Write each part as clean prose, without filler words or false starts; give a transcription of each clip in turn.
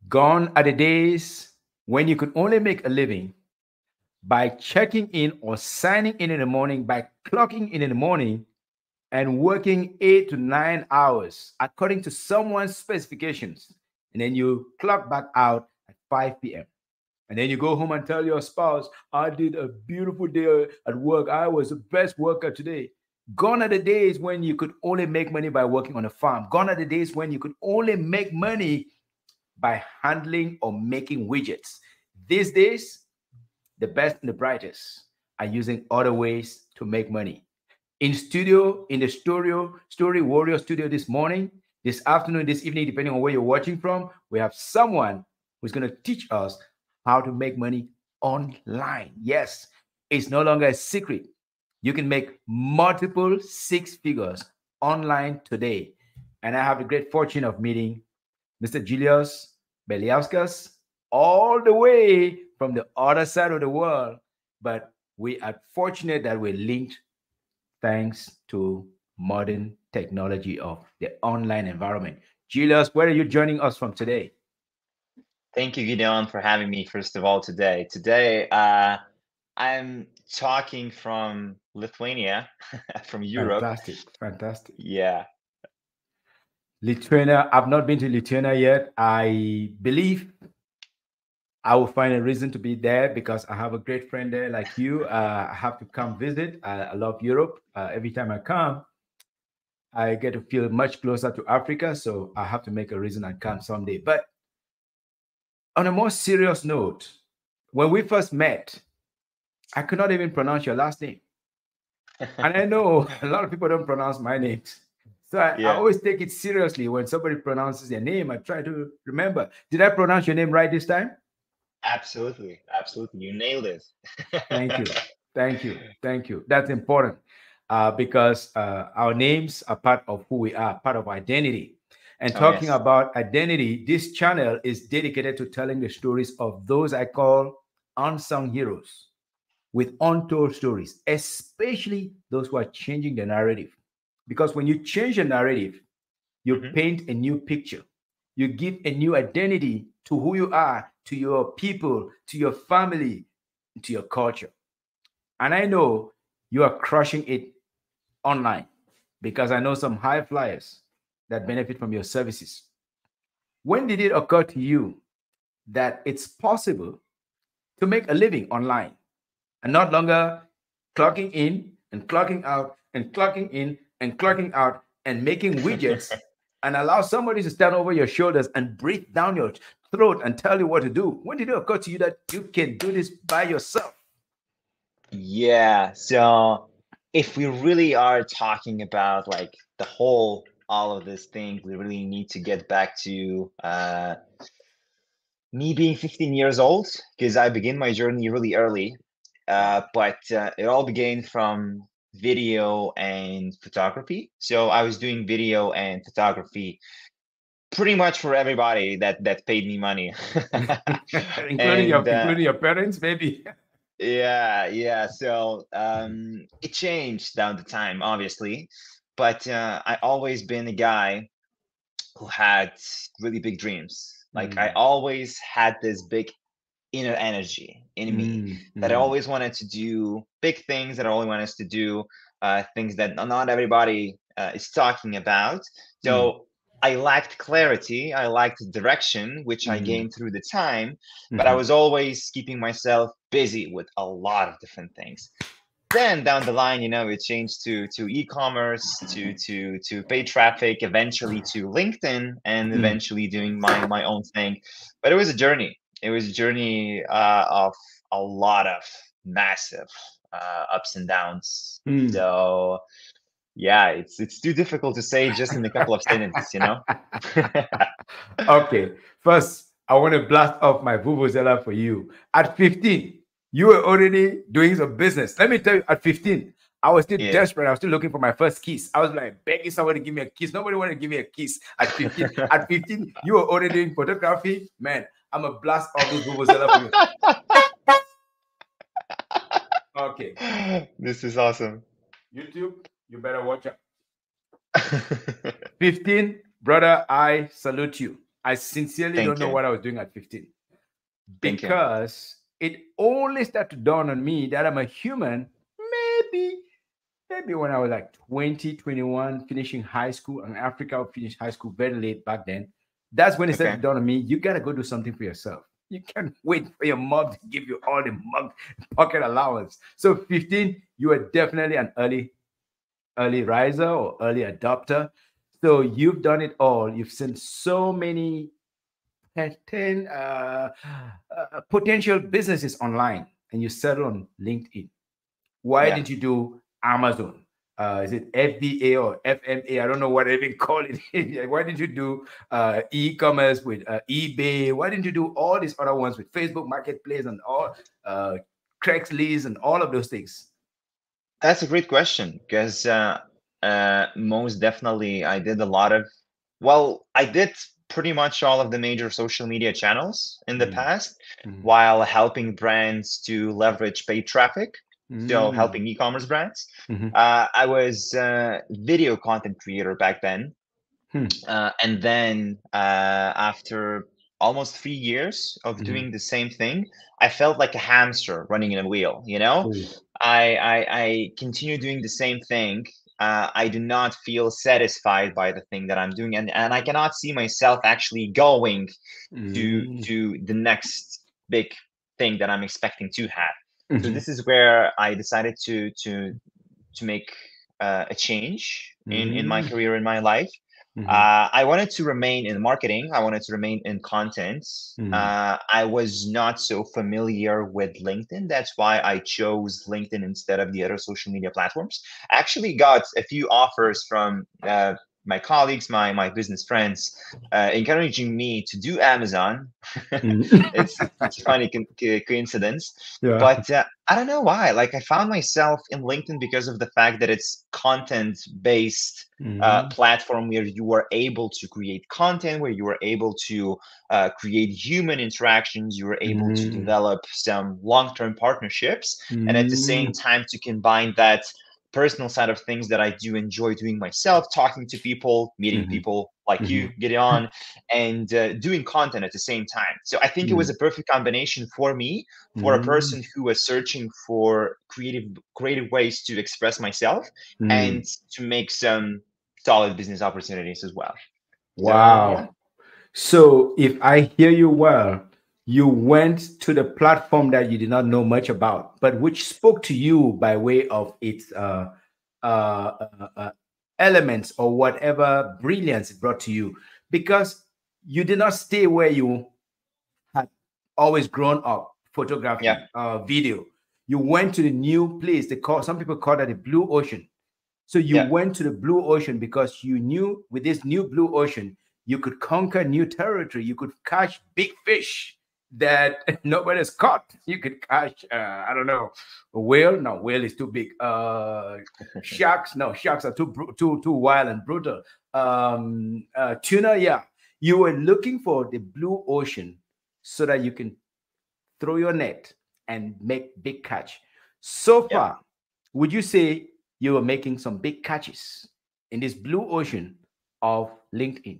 Gone are the days when you could only make a living by checking in or signing in the morning, by clocking in the morning and working 8 to 9 hours according to someone's specifications. And then you clock back out at 5 p.m. And then you go home and tell your spouse, I did a beautiful day at work. I was the best worker today. Gone are the days when you could only make money by working on a farm. Gone are the days when you could only make money by handling or making widgets. These days, the best and the brightest are using other ways to make money. In the Story Warrior studio this morning, this afternoon, this evening, depending on where you're watching from, we have someone who's going to teach us how to make money online. Yes, it's no longer a secret. You can make multiple six figures online today. And I have the great fortune of meeting Mr. Julius Beliauskas all the way from the other side of the world. But we are fortunate that we're linked thanks to modern technology of the online environment. Julius, where are you joining us from today? Thank you, Gideon, for having me, first of all, today. Today, I'm talking from Lithuania, from Europe. Fantastic, fantastic. Yeah. Lithuania, I've not been to Lithuania yet. I believe I will find a reason to be there because I have a great friend there like you. I have to come visit. I love Europe. Every time I come, I get to feel much closer to Africa. So I have to make a reason and come someday. But on a more serious note, when we first met, I could not even pronounce your last name. And I know a lot of people don't pronounce my names. So I Yeah, always take it seriously when somebody pronounces their name. I try to remember. Did I pronounce your name right this time? absolutely. Absolutely. You nailed it. Thank you. Thank you. Thank you. That's important because our names are part of who we are, part of identity. And Oh, talking yes. about identity, this channel is dedicated to telling the stories of those I call unsung heroes with untold stories, especially those who are changing the narrative. Because when you change the narrative, you Hmm. paint a new picture. You give a new identity to who you are, to your people, to your family, to your culture. And I know you are crushing it online because I know some high flyers that benefit from your services. When did it occur to you that it's possible to make a living online and not longer clocking in and clocking out and clocking in and clocking out and making widgets and allow somebody to stand over your shoulders and breathe down your throat and tell you what to do? When did it occur to you that you can do this by yourself? Yeah. So if we really are talking about like the whole, all of these things, we really need to get back to me being 15 years old, because I began my journey really early. But it all began from video and photography. So I was doing video and photography pretty much for everybody that paid me money. And Including your parents, maybe. yeah, yeah. So it changed down the time, obviously, but I always been a guy who had really big dreams. Like I Mm, always had this big inner energy in me mm, that I mm, always wanted to do big things, that I always wanted to do things that not everybody is talking about. mm, So I lacked clarity, I lacked direction, which I mm, gained through the time, but I mhm, was always keeping myself busy with a lot of different things. Then down the line, it changed to e-commerce, to paid traffic, eventually to LinkedIn, and mm, eventually doing my own thing. But it was a journey. It was a journey of a lot of massive ups and downs. mm. So yeah, it's too difficult to say just in a couple of sentences. Okay, first, I want to blast off my vuvuzela for you. At 15, you were already doing some business. Let me tell you, at 15, I was still Yeah. desperate. I was still looking for my first kiss. I was like begging somebody to give me a kiss. Nobody wanted to give me a kiss at 15. At 15, you were already doing photography. Man, I'm a blast off those vuvuzela for you. Okay, This is awesome. YouTube, you better watch out. 15, brother, I salute you. I sincerely don't Thank know you. what I was doing at 15 Thank you. because it only started to dawn on me that I'm a human. Maybe, maybe when I was like 20, 21, finishing high school. In Africa, I finished high school very late back then. That's when it started to Okay. dawn on me. You gotta go do something for yourself. You can't wait for your mom to give you all the mug pocket allowance. So 15, you are definitely an early riser or early adopter. So you've done it all. You've seen so many 10 potential businesses online and you settle on LinkedIn. Why Yeah. did you do Amazon? Is it FBA or FMA? I don't know what they even call it. Why did you do e-commerce with eBay? Why didn't you do all these other ones with Facebook Marketplace and all uh, Craigslist and all of those things? That's a great question because most definitely I did a lot of, well, I did pretty much all of the major social media channels in the Mm, past mm, while helping brands to leverage paid traffic. So mm, helping e-commerce brands. mhm, I was a video content creator back then. mm, And then after almost 3 years of mhm. doing the same thing, I felt like a hamster running in a wheel. Oh, I continue doing the same thing. I do not feel satisfied by the thing that I'm doing, and I cannot see myself actually going mm, to the next big thing that I'm expecting to have. So mhm, this is where I decided to make a change in my mm, career, in my life. mhm, I wanted to remain in marketing. I wanted to remain in content. mm, I was not so familiar with LinkedIn. That's why I chose LinkedIn instead of the other social media platforms. I actually got a few offers from my colleagues, my business friends, encouraging me to do Amazon. mm. It's a funny coincidence, Yeah. but I don't know why. Like I found myself in LinkedIn because of the fact that it's content based Mm, platform where you are able to create content, where you are able to create human interactions, you are able to mm, develop some long term partnerships, and at the same mm, time to combine that personal side of things that I do enjoy doing myself, talking to people, meeting mhm, people like you, mhm, getting on, and doing content at the same time. So I think it was mm, a perfect combination for me, for a mm, person who was searching for creative ways to express myself and mm. to make some solid business opportunities as well. So yeah, Wow. So, if I hear you well, you went to the platform that you did not know much about, but which spoke to you by way of its elements or whatever brilliance it brought to you, because you did not stay where you had always grown up, yeah, photography, video. You went to the new place. They call some people call that the blue ocean. So you yeah, went to the blue ocean because you knew with this new blue ocean, you could conquer new territory. You could catch big fish that nobody's caught. You could catch, I don't know, a whale. No, whale is too big. Sharks. No, sharks are too wild and brutal. Tuna. Yeah, you were looking for the blue ocean so that you can throw your net and make big catch. So yeah. far, would you say you are making some big catches in this blue ocean of LinkedIn?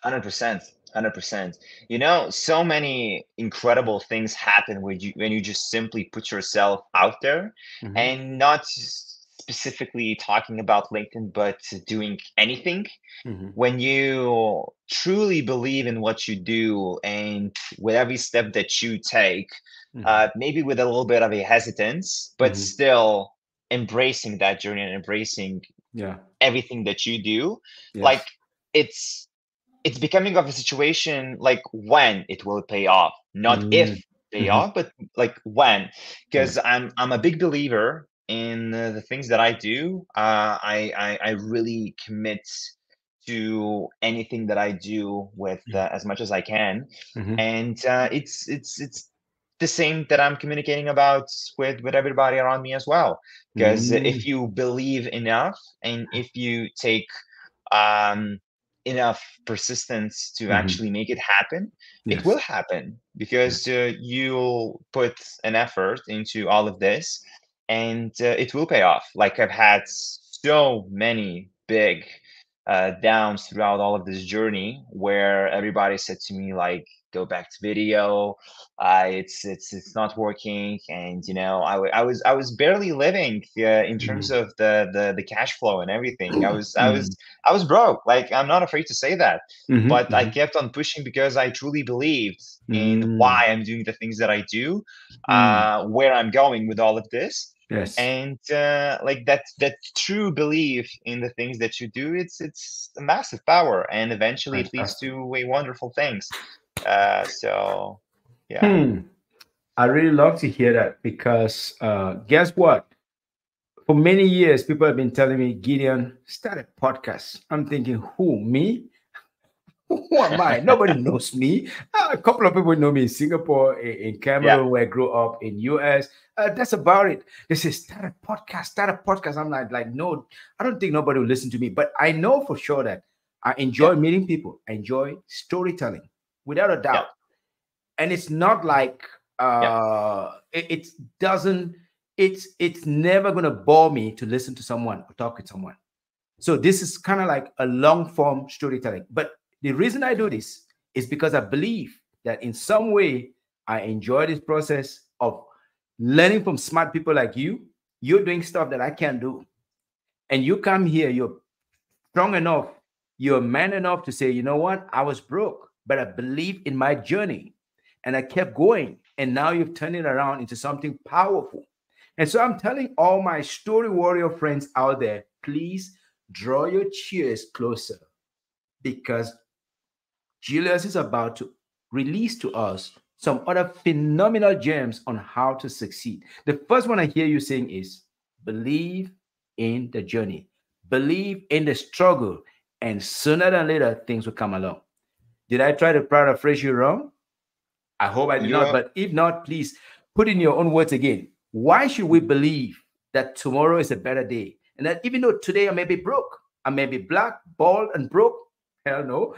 100%, 100%. You know, so many incredible things happen when you just simply put yourself out there, Mhm, and not specifically talking about LinkedIn, but doing anything. mhm, When you truly believe in what you do and with every step that you take, mhm, maybe with a little bit of a hesitance, but mhm. still embracing that journey and embracing Yeah. everything that you do, like Yes. it's it's becoming of a situation like when it will pay off, not if Mm, pay mhm. off, but like when. Because Yes. I'm a big believer in the things that I do. I really commit to anything that I do with as much as I can, Mhm, and it's the same that I'm communicating about with everybody around me as well. Because if mhm, you believe enough and if you take um, enough persistence to mhm. actually make it happen, it will Yes. happen because Yes. you'll put an effort into all of this and it will pay off. Like I've had so many big downs throughout all of this journey, where everybody said to me like, go back to video, it's not working. And I was barely living in terms Mm, of the cash flow and everything. mm, I was broke. Like, I'm not afraid to say that. mhm, But I mhm, kept on pushing because I truly believed in why mm, I'm doing the things that I do, mm. where I'm going with all of this. Yes, And like that true belief in the things that you do, it's a massive power, and eventually it leads fantastic. to way wonderful things. So yeah. Hmm. I really love to hear that because guess what? For many years, people have been telling me, Gideon, start a podcast. I'm thinking, who, me? Who am I? Nobody knows me. A couple of people know me in Singapore, in Yeah, Cameroon, where I grew up, in US. That's about it. They say, start a podcast, start a podcast. I'm like, no, I don't think nobody will listen to me. But I know for sure that I yeah, enjoy meeting people. I enjoy storytelling, without a yeah, doubt. And it's not like yeah, it doesn't, it's never gonna bore me to listen to someone or talk with someone. So this is kind of like a long form storytelling. But the reason I do this is because I believe that in some way I enjoy this process of learning from smart people like you. You're doing stuff that I can't do. And you come here, you're strong enough, you're man enough to say, you know what, I was broke, but I believe in my journey and I kept going. And now you've turned it around into something powerful. And so I'm telling all my story warrior friends out there, please draw your chairs closer because Julius is about to release to us some other phenomenal gems on how to succeed. The first one I hear you saying is believe in the journey, believe in the struggle, and sooner than later, things will come along. Did I try to paraphrase you wrong? I hope I did not. you're But if not, please put in your own words again. Why should we believe that tomorrow is a better day? And that even though today I may be broke, I may be black, bald, and broke, hell no,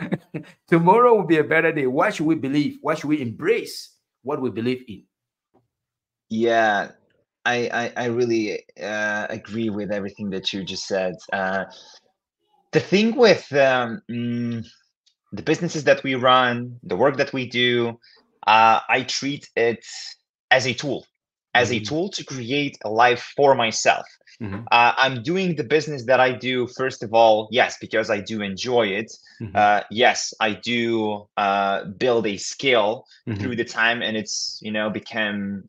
tomorrow will be a better day. Why should we believe? Why should we embrace what we believe in? yeah. I really agree with everything that you just said. The thing with the businesses that we run, the work that we do, I treat it as a tool, Mhm, to create a life for myself. mhm, I'm doing the business that I do, first of all, yes, because I do enjoy it. mhm, Yes, I do build a skill through mhm, the time, and it's, become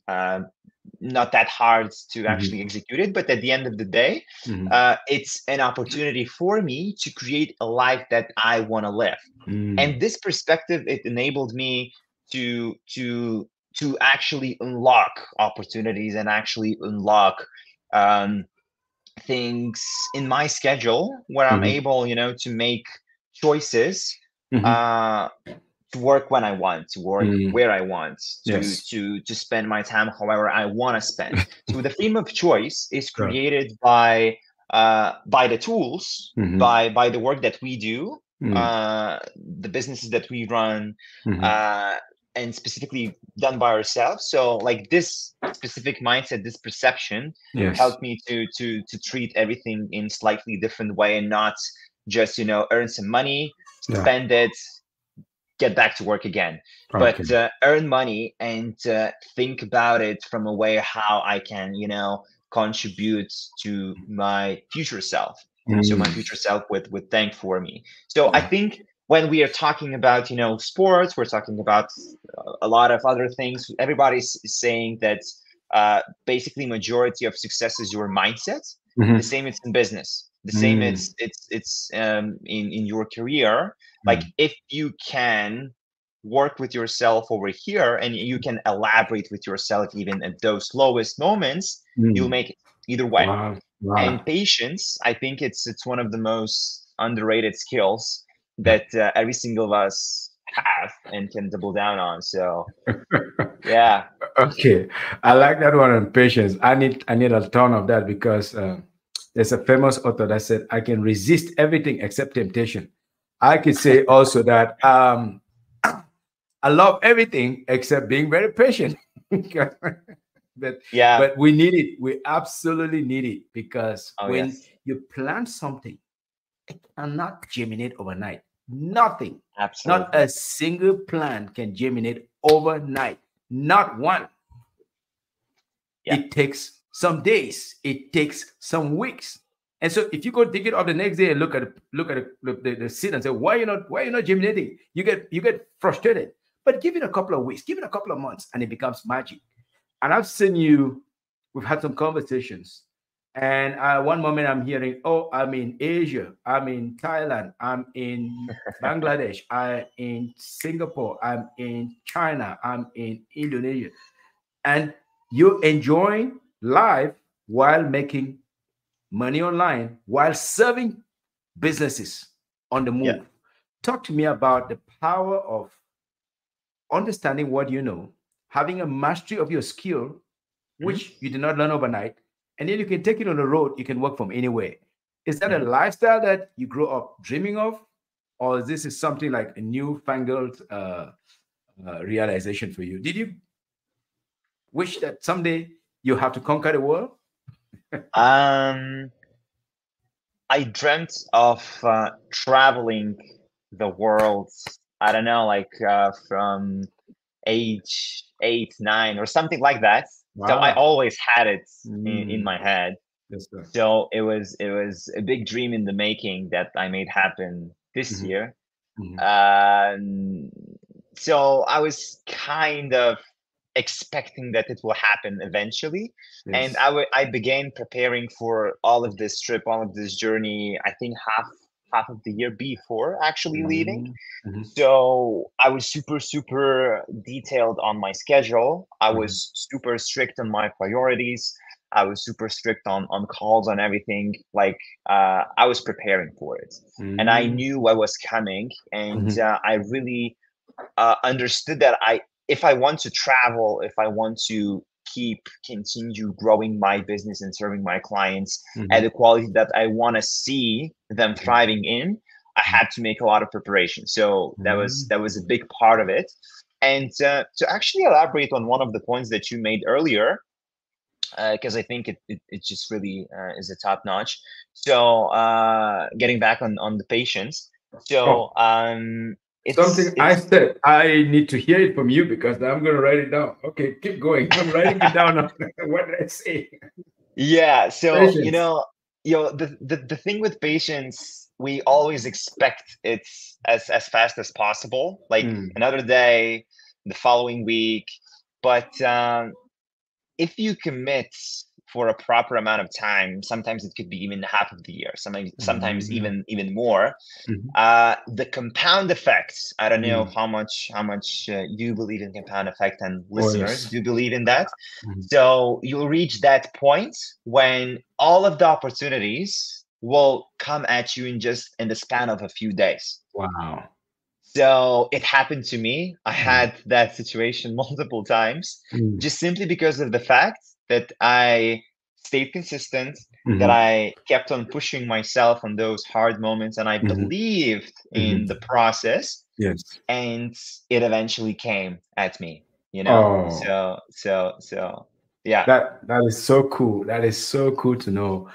not that hard to mhm, actually execute it. But at the end of the day, mhm, it's an opportunity for me to create a life that I want to live. mhm, And this perspective, it enabled me to to to actually unlock opportunities and actually unlock um, things in my schedule, where I'm mhm, able, to make choices, mhm, uh, to work when I want, to work mhm. where I want, to Yes. spend my time however I want to spend. So the freedom of choice is Right. created by the tools, Mhm, by the work that we do, mhm, the businesses that we run, mhm. uh, and specifically done by ourselves. So like this specific mindset, this perception Yes. helped me to treat everything in slightly different way, and not just earn some money, Yeah. spend it, get back to work again, but Okay. earn money and think about it from a way how I can, contribute to my future self. So my Mm. future self would thank for me. So I Yeah. think when we are talking about, sports, we're talking about a lot of other things. Everybody's saying that basically majority of success is your mindset. The Mhm. same it's in business. The same Mm. it's in your career. Like, Mm. if you can work with yourself over here, and you can elaborate with yourself even at those lowest moments, you'll Mm. make it either way. Wow. And Wow. patience, I think it's one of the most underrated skills that every single of us have and can double down on. So yeah. Okay. I like that one on patience. I need a ton of that because there's a famous author that said, I can resist everything except temptation. I could say also that I love everything except being very patient. but Yeah. we need it. We absolutely need it because Oh when yes. you plant something, It cannot germinate overnight. Nothing. Not Absolutely. a single plant can germinate overnight. Not one. Yeah. It takes some days. It takes some weeks. And so if you go dig it up the next day and look at the seed and say, why are you not germinating? You get frustrated. But give it a couple of weeks, give it a couple of months, and it becomes magic. And I've seen you, we've had some conversations. And one moment I'm hearing, oh, I'm in Asia, I'm in Thailand, I'm in Bangladesh, I'm in Singapore, I'm in China, I'm in Indonesia. And you're enjoying life while making money online, while serving businesses on the Yeah. move. Talk to me about the power of understanding what you know, having a mastery of your skill, Hmm. which you did not learn overnight, and then you can take it on the road. You can work from anywhere. Is that a Hmm. lifestyle that you grew up dreaming of, or is this is something like a newfangled realization for you? Did you wish that someday you have to conquer the world? Um, I dreamt of traveling the world. I don't know, like from age 8, 9, or something like that. So I Wow. always had it in Mm, my head. yes, sir. So it was a big dream in the making that I made happen this Mhm, year. mhm. Um, so I was kind of expecting that it will happen eventually, and Yes. I began preparing for all of this trip, all of this journey. I think half of the year before actually leaving. Mhm, mhm, So I was super, super detailed on my schedule. I mhm, was super strict on my priorities. I was super strict on calls, on everything. Like I was preparing for it, and I mhm, knew what was coming. And mhm, I really understood that if I want to travel, if I want to continue growing my business and serving my clients at mhm, the quality that I want to see them thriving in, I had to make a lot of preparation. So that was mhm, that was a big part of it. And to actually elaborate on one of the points that you made earlier, because I think it just really is a top notch. So getting back on the patients, oh, so something I it's said, I need to hear it from you because I'm going to write it down. Okay, keep going. I'm writing it down. What did I say? Yeah, so Patience. the thing with patience, we always expect it as fast as possible, like Mm, another day, the following week. But if you commit for a proper amount of time, sometimes it could be even half of the year, sometimes mhm, even more. mhm, The compound effects. I don't know mm. how much you believe in compound effect, and Oh, listeners yes. do believe in that. Mhm. So you'll reach that point when all of the opportunities will come at you in the span of a few days. Wow. So it happened to me. I Mm, had that situation multiple times, mm, just simply because of the fact that I stayed consistent, that mhm, I kept on pushing myself on those hard moments, and I mhm, believed in the mhm. process, Yes. and it eventually came at me, you know? Oh, So yeah. that is so cool. That is so cool to know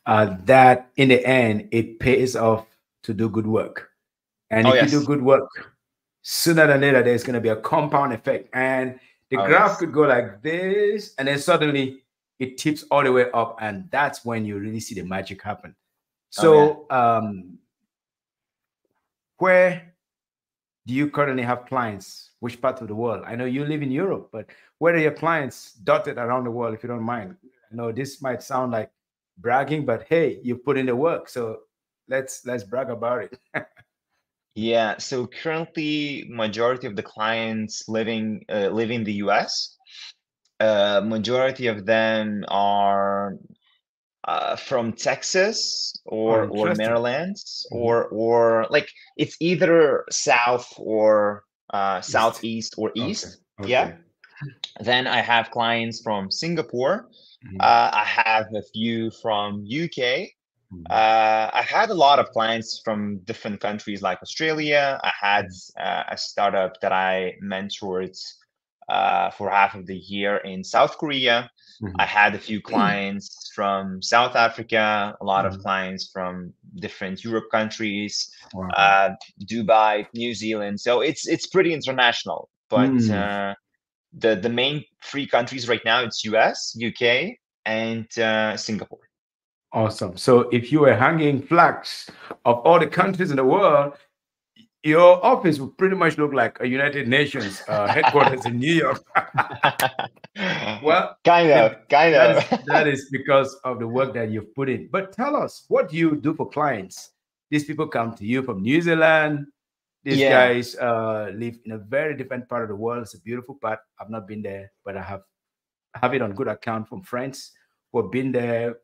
that in the end it pays off to do good work. And Oh if you do yes. good work, sooner than later there's going to be a compound effect, and the Oh graph yes. could go like this, and then suddenly it tips all the way up, and that's when you really see the magic happen. Oh yeah. So, where do you currently have clients? Which part of the world? I know you live in Europe, but where are your clients dotted around the world, if you don't mind? I know this might sound like bragging, but hey, you put in the work, so let's brag about it. Yeah. So currently, majority of the clients live in the US. Majority of them are from Texas Oh, or interesting. Maryland, Mhm. or like it's either south or East. southeast or Okay. east. Yeah. Okay. Then I have clients from Singapore. Mhm. I have a few from UK. Mhm. I had a lot of clients from different countries like Australia. I had a startup that I mentored for half of the year in South Korea. I Mhm. had a few clients from South Africa, a lot of Mhm. clients from different Europe countries, Wow. uh, Dubai, New Zealand. So it's pretty international. But Mm. the main three countries right now, it's US, UK, and Singapore. Awesome. So if you were hanging flags of all the countries in the world, your office would pretty much look like a United Nations headquarters in New York. Well, Kind of, kind that of. is that is because of the work that you've put in. But tell us, what do you do for clients? These people come to you from New Zealand. These Yeah, guys live in a very different part of the world. It's a beautiful part. I've not been there, but I have it on good account from friends who have been there,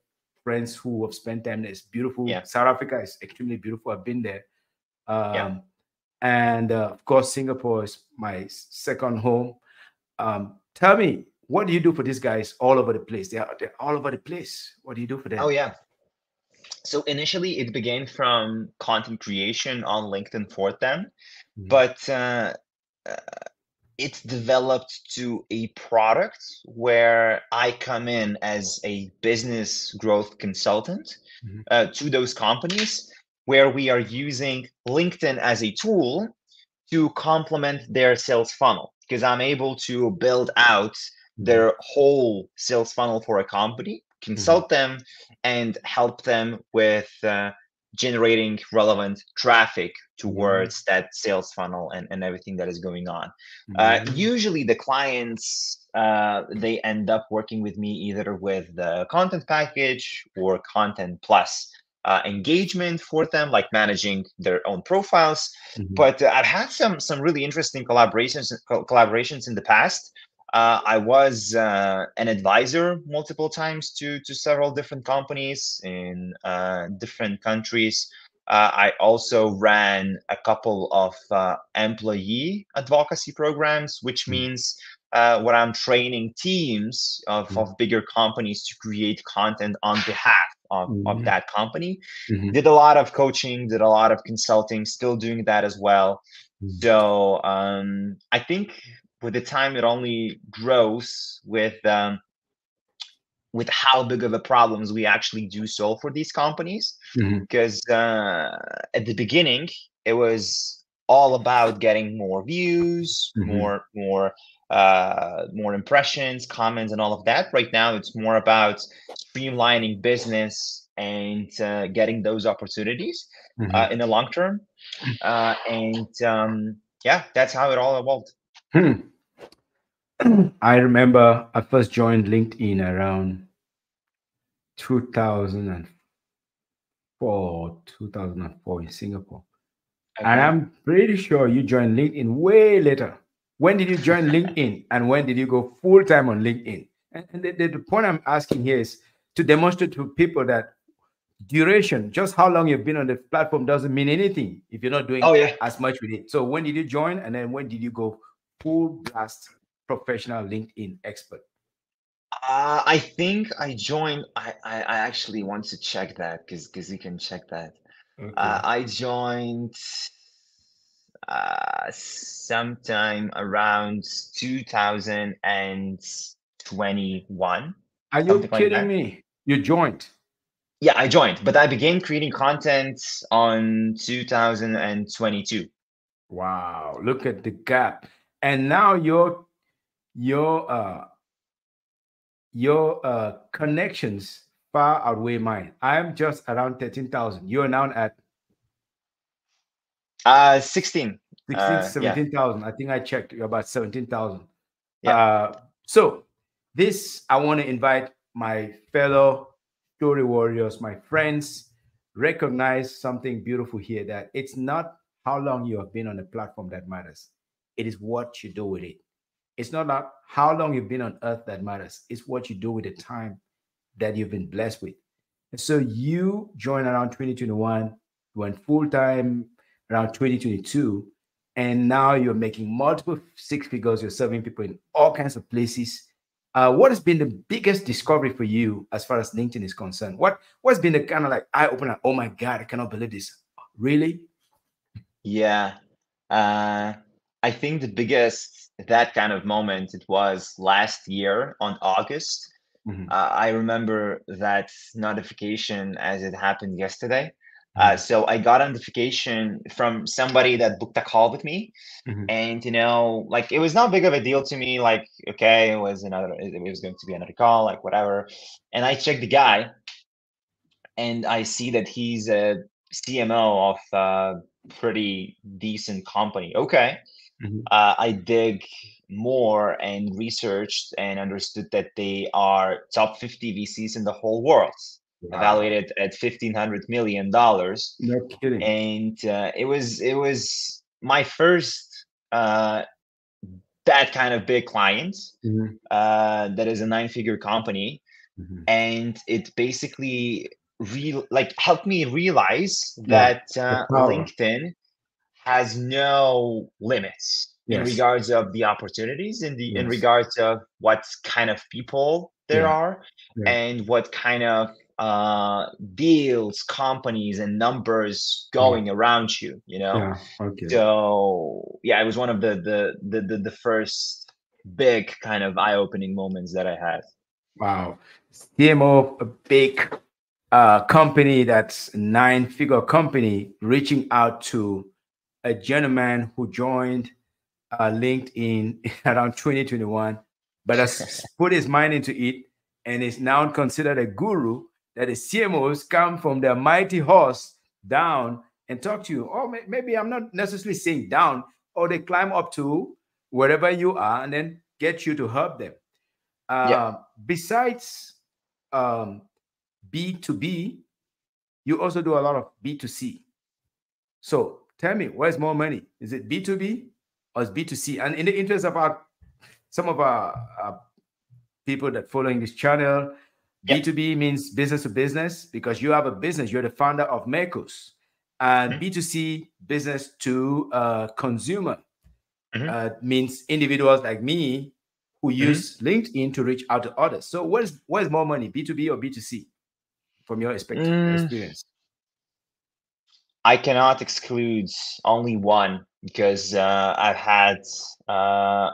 friends who have spent time there. It's beautiful. yeah, South Africa is extremely beautiful. I've been there. yeah. Um, and of course, Singapore is my second home. Tell me, what do you do for these guys all over the place? They're all over the place. What do you do for Oh them? yeah. So initially, it began from content creation on LinkedIn for them, Mhm. but uh, it's developed to a product where I come in as a business growth consultant Mhm. to those companies, where we are using LinkedIn as a tool to complement their sales funnel, because I'm able to build out Mhm. their whole sales funnel for a company, Mhm. consult them, and help them with generating relevant traffic Mhm. towards that sales funnel and everything that is going on. Mhm. Usually, the clients they end up working with me either with the content package or content plus engagement for them, like managing their own profiles. Mhm. But I've had some really interesting collaborations in the past. I was an advisor multiple times to several different companies in different countries. I also ran a couple of employee advocacy programs, which Mhm. means where I'm training teams Mhm. of bigger companies to create content on behalf of Mhm. that company. Mhm. Did a lot of coaching, did a lot of consulting, still doing that as well. Mhm. So I think with the time it only grows with how big of the problems we actually do solve for these companies. Mhm. Because at the beginning, it was all about getting more views, Mhm. more impressions, comments, and all of that. Right now, it's more about streamlining business and getting those opportunities Mhm. in the long term. And yeah, that's how it all evolved. Hmm. I remember I first joined LinkedIn around 2004, 2004 in Singapore. And Okay. I'm pretty sure you joined LinkedIn way later. When did you join LinkedIn and when did you go full time on LinkedIn? And the point I'm asking here is to demonstrate to people that duration, just how long you've been on the platform, doesn't mean anything if you're not doing Oh yeah. as much with it. So when did you join and then when did you go full blast professional LinkedIn expert? I think I joined. I actually want to check that because you can check that. Okay. I joined sometime around 2021, Are you something like kidding that. me? You joined. Yeah, I joined, but I began creating content on 2022. Wow, look at the gap. And now your connections far outweigh mine. I'm just around 13,000. You're now at 16. 16 to Yeah, 17,000. I think I checked. You're about 17,000. yeah. So this, I want to invite my fellow story warriors, my friends, recognize something beautiful here, that it's not how long you have been on the platform that matters. It is what you do with it. It's not like how long you've been on earth that matters. It's what you do with the time that you've been blessed with. And so you joined around 2021, went full time around 2022, and now you're making multiple six figures. You're serving people in all kinds of places. What has been the biggest discovery for you as far as LinkedIn is concerned? What's been the kind of like eye opener? Oh my God, I cannot believe this. Really? Yeah. Uh, I think the biggest that kind of moment it was last year on August. Hmm. I remember that notification as it happened yesterday. Hmm. So I got a notification from somebody that booked a call with me, Hmm. and like it was not big of a deal to me. Like, okay, it was going to be another call, like whatever. And I checked the guy, and I see that he's a CMO of a pretty decent company. Okay, Hmm. I dig more and researched and understood that they are top 50 VCs in the whole world, Wow. evaluated at $1,500 million. No kidding. And it was my first that kind of big client. Hmm. That is a nine-figure company, Hmm. and it basically like helped me realize Yeah. that The power. LinkedIn has no limits in Yes. regards of the opportunities in Yes. regards of what kind of people there Yeah. are Yeah. and what kind of deals, companies, and numbers Yeah. going around you. Yeah. Okay. So yeah, it was one of the first big kind of eye-opening moments that I had. Wow. CMO, a big company that's nine-figure company, reaching out to a gentleman who joined LinkedIn around 2021, but has put his mind into it and is now considered a guru. That the CMOs come from their mighty horse down and talk to you. Or maybe I'm not necessarily saying down, or they climb up to wherever you are and then get you to help them. Yeah. Besides um, B2B, you also do a lot of B2C. So tell me, where's more money? Is it B2B or is B2C? And in the interest of some of our people that following this channel, Yeah. B2B means business to business because you have a business. You're the founder of Makos. And Mhm, B2C, business to consumer, mhm, means individuals like me who mhm. use LinkedIn to reach out to others. So where's more money, B2B or B2C, from your Mm, experience? I cannot exclude only one because I've had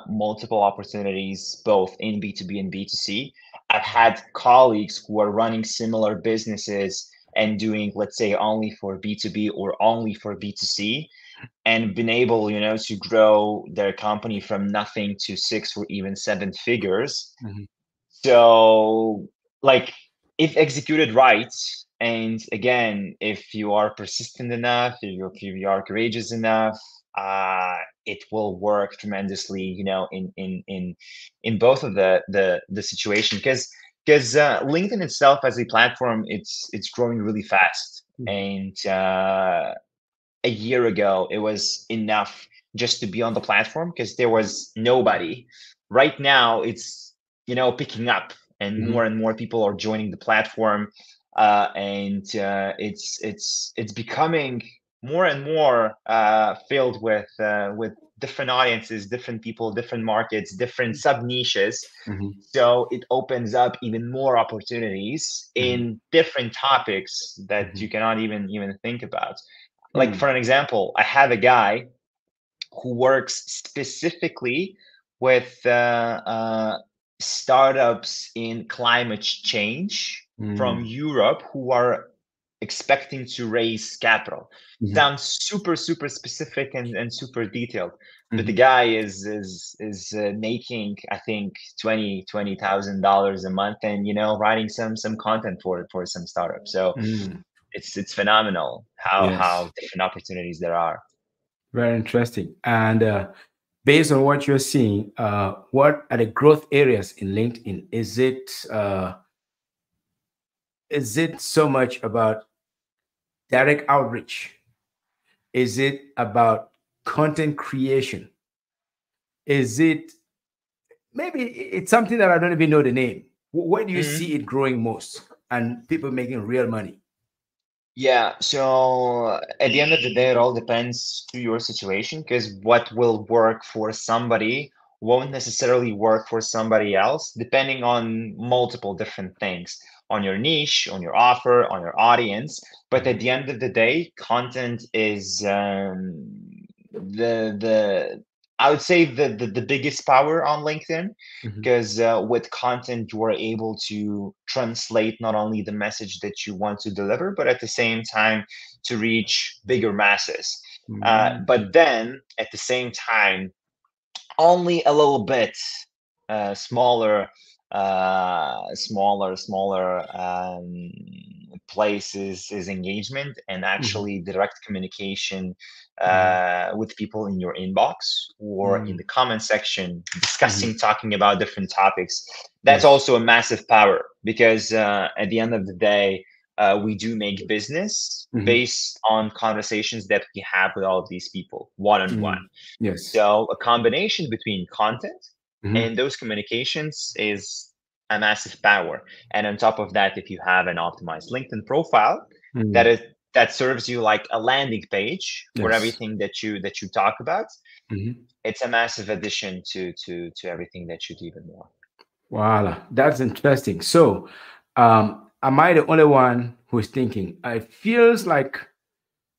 multiple opportunities both in B2B and B2C. I've had colleagues who are running similar businesses and doing, let's say, only for B2B or only for B2C, and been able to grow their company from nothing to six or even seven figures. Mhm. So, like, if executed right, and again, if you are persistent enough, if you are courageous enough, it will work tremendously, in both of the situation. Because LinkedIn itself as a platform, it's growing really fast, Mhm. and a year ago, it was enough just to be on the platform because there was nobody. Right now, it's picking up, Mhm. and more people are joining the platform, and it's becoming more and more filled with different audiences, different people, different markets, different sub niches. Mhm. So it opens up even more opportunities Mhm. in different topics that you Mhm. cannot even think about. Like, Hmm. for an example, I have a guy who works specifically with startups in climate change from Hmm. Europe who are expecting to raise capital. Mhm. Sounds super, super specific and super detailed, but the Mhm. guy is making, I think, $20,000 a month, and writing some content for some startup. So Mm. it's phenomenal how Yes, different opportunities there are. very interesting. And based on what you're seeing, what are the growth areas in LinkedIn? Is it so much about direct outreach? Is it about content creation? Is it maybe it's something that I don't even know the name? Where do you Mhm. see it growing most and people making real money? Yeah, so at the end of the day, it all depends to your situation because what will work for somebody won't necessarily work for somebody else, depending on multiple different things, on your niche, on your offer, on your audience. But at Mhm. the end of the day, content is the I would say the biggest power on LinkedIn, Mhm. because with content you are able to translate not only the message that you want to deliver, but at the same time to reach bigger masses. But Mhm. then at the same time, only a little bit smaller, smaller places is engagement and Mhm. actually direct communication Mhm. with people in your inbox or in Mhm. the comment section, Mhm. discussing, talking about different topics. That's Yes. also a massive power, because at the end of the day, we do make business Mhm. based on conversations that we have with all of these people one on one. Mhm. Yes. So a combination between content Mhm. and those communications is a massive power. And on top of that, if you have an optimized LinkedIn profile, that Mhm. is that serves you like a landing page for Yes. everything that you talk about, Mhm. it's a massive addition to everything that you do even more. Voila, that's interesting. So, am I the only one who's thinking? It feels like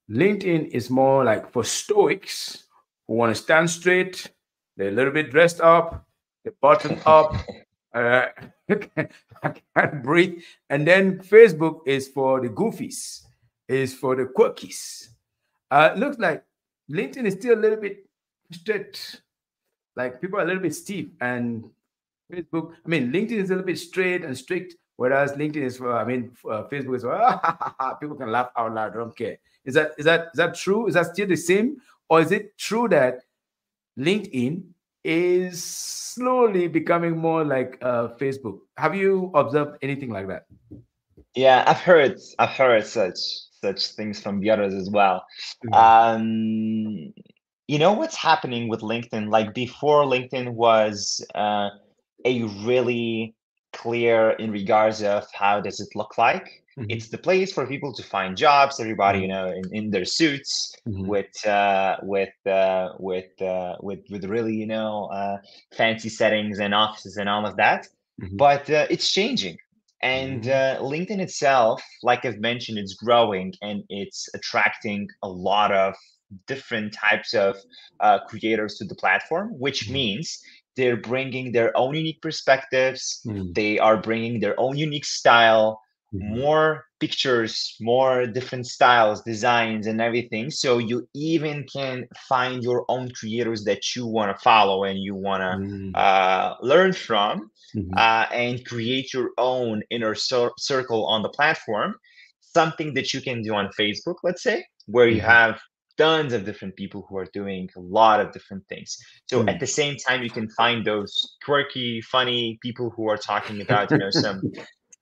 LinkedIn is more like for stoics who want to stand straight, they're a little bit dressed up, they button up, uh, I can't breathe. And then Facebook is for the goofies, is for the quirkies. Looks like LinkedIn is still a little bit straight, like people are a little bit stiff, and Facebook, I mean, LinkedIn is a little bit straight and strict, whereas LinkedIn is for, I mean, Facebook is for, people can laugh out loud, don't care. Is that true? Is that still the same, or is it true that LinkedIn is slowly becoming more like Facebook? Have you observed anything like that? Yeah, I've heard such things from the others as well. Mm, Um, you know what's happening with LinkedIn? Like before, LinkedIn was a really clear in regards of how does it look like. mhm, It's the place for people to find jobs. Everybody, mhm, in their suits mhm, with really, fancy settings and offices and all of that. mhm, But it's changing. And mhm, LinkedIn itself, like I've mentioned, it's growing and it's attracting a lot of different types of creators to the platform, which mhm, means they're bringing their own unique perspectives. mhm, They are bringing their own unique style, mhm, more pictures, more different styles, designs, and everything. So you even can find your own creators that you want to follow and you want to mhm, learn from, mhm, and create your own inner circle on the platform. Something that you can do on Facebook, let's say, where you mhm, have tons of different people who are doing a lot of different things. So at mhm. the same time, you can find those quirky, funny people who are talking about, some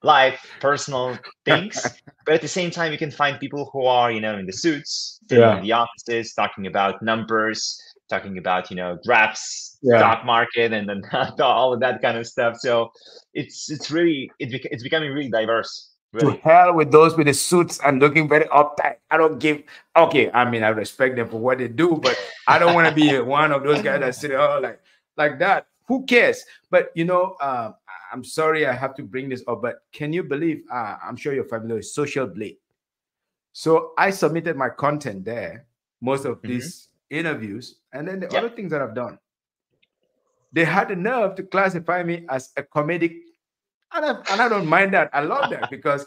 life, personal things. But at the same time, you can find people who are, in the suits, sitting in Yeah, the offices, talking about numbers, talking about, drafts, yeah. stock market, and then all of that kind of stuff. So it's becoming really diverse, To really. hell with those with the suits and looking very uptight. I don't give. Okay, I mean I respect them for what they do, but I don't want to be one of those guys that sit like that. Who cares? But I'm sorry I have to bring this up, but can you believe? I'm sure you're familiar with Social Blade. So I submitted my content there, most of Hmm. these interviews, and then the Yeah, other things that I've done. They had the nerve to classify me as a comedic, and I don't mind that. I love that because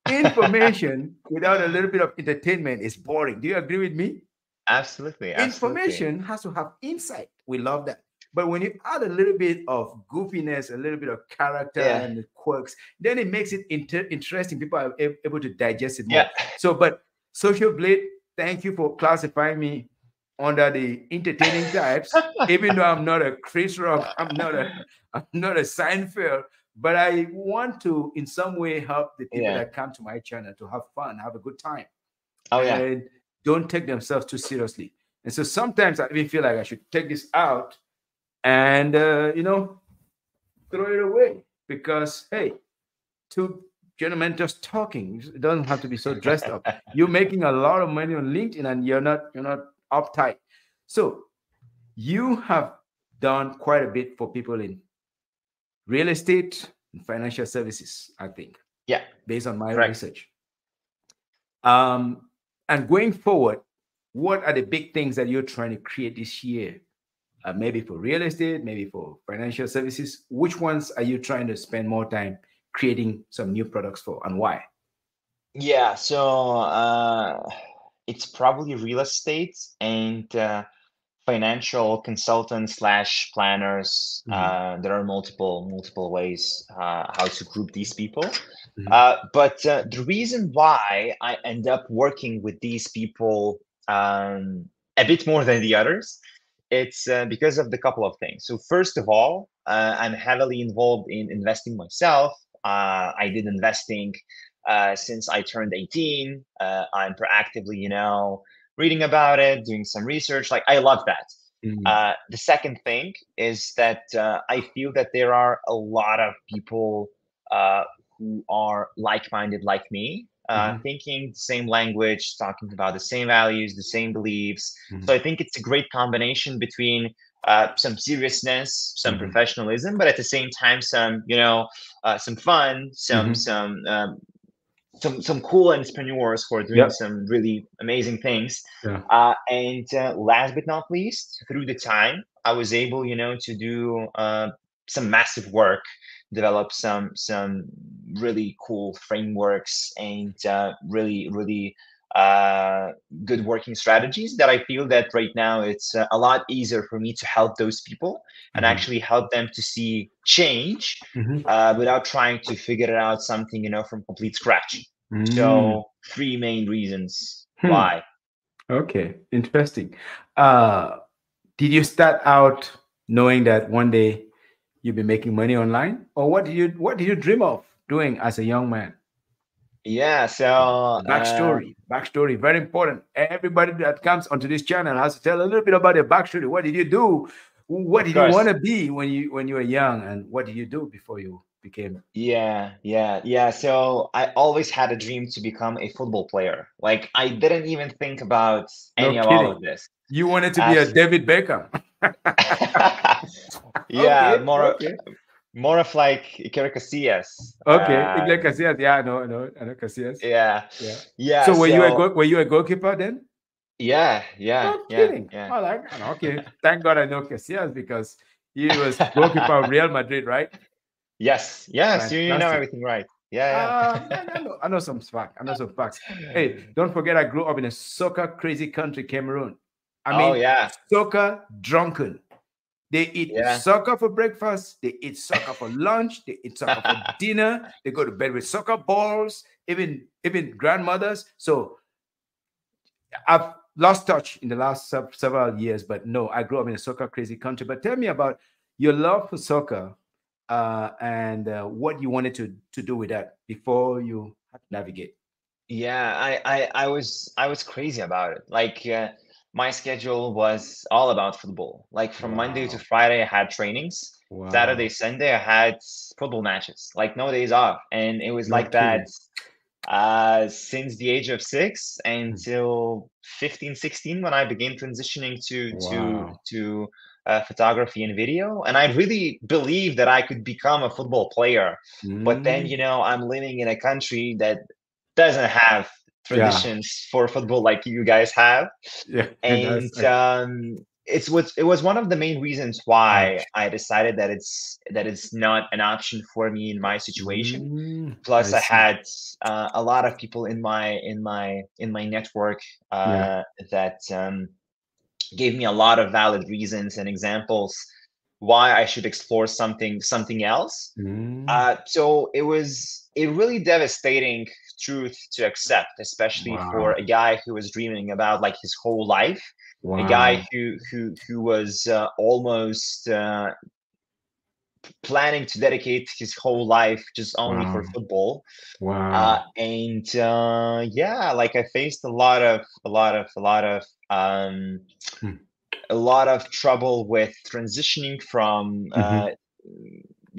information without a little bit of entertainment is boring. Do you agree with me? absolutely, absolutely. Information has to have insight. We love that. But when you add a little bit of goofiness, a little bit of character Yeah, and the quirks, then it makes it interesting. People are able to digest it yeah. more. So, but Social Blade, thank you for classifying me under the entertaining types. Even though I'm not a Chris Rock, I'm not a Seinfeld, but I want to in some way help the people Yeah. that come to my channel to have fun, have a good time, Oh yeah. and don't take themselves too seriously. And so sometimes I even feel like I should take this out and throw it away because hey, two gentlemen just talking. It doesn't have to be so dressed up. You're making a lot of money on LinkedIn and you're not uptight. So you have done quite a bit for people in real estate and financial services, I think, Yeah. based on my Correct. research. And going forward, what are the big things that you're trying to create this year maybe for real estate, maybe for financial services? Which ones are you trying to spend more time creating some new products for, and why? Yeah, so it's probably real estate and financial consultants slash planners. Mhm, There are multiple ways how to group these people. mhm, But the reason why I end up working with these people a bit more than the others, it's because of the couple of things. So first of all, I'm heavily involved in investing myself. I did investing since I turned 18. I'm proactively, reading about it, doing some research. Like I love that. mhm, The second thing is that I feel that there are a lot of people uh, who are like-minded like me, mhm, thinking the same language, talking about the same values, the same beliefs. So mhm, I think it's a great combination between some seriousness, some mhm, professionalism, but at the same time, some fun, mhm. some cool entrepreneurs who are doing Yep. some really amazing things. Yeah. And last but not least, through the time, I was able, to do some massive work, develop some really cool frameworks and really uh, good working strategies that I feel that right now it's a lot easier for me to help those people and Mhm, actually help them to see change mhm, without trying to figure it out something from complete scratch. mm. So three main reasons Hmm. why. Okay. Interesting. Uh, did you start out knowing that one day you'll be making money online, or what did you dream of doing as a young man? Yeah, so The backstory, very important. Everybody that comes onto this channel has to tell a little bit about their backstory. What did you do? What of did you want course. to be when you were young, and what did you do before you became Yeah. So I always had a dream to become a football player. Like I didn't even think about no any of all kidding? of this. You wanted to be a As David Beckham. yeah, Okay, okay, more of like Iker Casillas. okay. Like Casillas, yeah, I know Casillas. Yeah, Yeah. yeah. So So were you a goalkeeper then? yeah, yeah, No yeah, kidding. yeah. I know. Okay. Thank God I know Casillas because he was goalkeeper of Real Madrid, right? Yes. You know Fantastic. everything right. Yeah, I know some facts. I know some facts. Hey, yeah. don't forget I grew up in a soccer crazy country, Cameroon. I Oh mean, yeah, soccer drunken. They eat yeah. soccer for breakfast. They eat soccer for lunch. They eat soccer for dinner. They go to bed with soccer balls. Even grandmothers. So I've lost touch in the last several years, but no, I grew up in a soccer crazy country. But tell me about your love for soccer and what you wanted to do with that before you had to navigate. Yeah, I was crazy about it. Like my schedule was all about football. Like from Monday to Wow. Friday, I had trainings. Saturday, Wow. Sunday, I had football matches. Like no days off, and it was No like that kidding. since the age of 6 Hmm. until 15, 16 when I began transitioning Wow. to photography and video. And I really believed that I could become a football player. But then, Mm, I'm living in a country that doesn't have yeah. traditions for football like you guys have. Yeah. And And that's like, it was one of the main reasons why ouch. I decided that it's not an option for me in my situation. I Plus, I see. had a lot of people in my network Yeah. that gave me a lot of valid reasons and examples why I should explore something else. Mm, So it really devastating truth to accept, especially for wow. a guy who was dreaming about like his whole life, a guy Wow. who was almost planning to dedicate his whole life just only for Wow. football. Wow. And yeah, like I faced Hmm. a lot of trouble with transitioning from Mhm.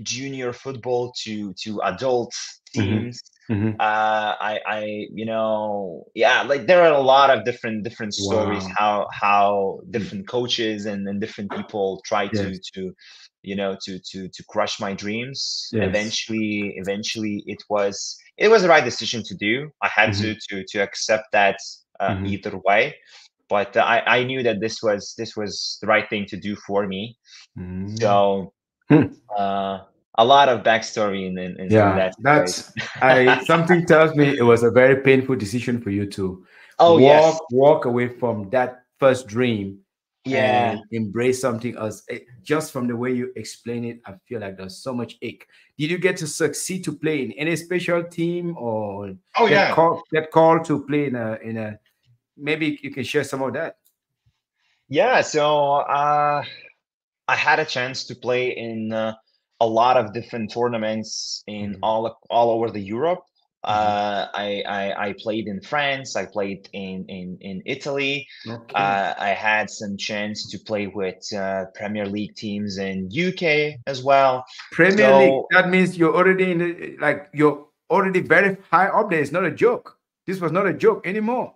junior football to adult Mhm. teams. Mhm. Yeah, like there are a lot of different stories Wow. how Hmm. different coaches and different people try to Yes. to crush my dreams. Yes. Eventually, it was the right decision to do. I had Mhm. to accept that Mhm. either way. but I knew that this was the right thing to do for me. Mm. So Hmm. uh, a lot of backstory in Yeah, that situation. that's I something tells me it was a very painful decision for you to Oh yes, walk away from that first dream yeah. and embrace something else. Just from the way you explain it, I feel like there's so much ache. Did you get to succeed to play in any special team or Oh yeah. get called to play in a maybe you can share some of that? Yeah. So I had a chance to play in a lot of different tournaments in Mhm, all over the Europe. mhm. I played in France. I played in Italy. Okay. I had some chance to play with Premier League teams in UK as well. Premier League. So That means you're already in like you're already very high up there. It's not a joke. This was not a joke anymore.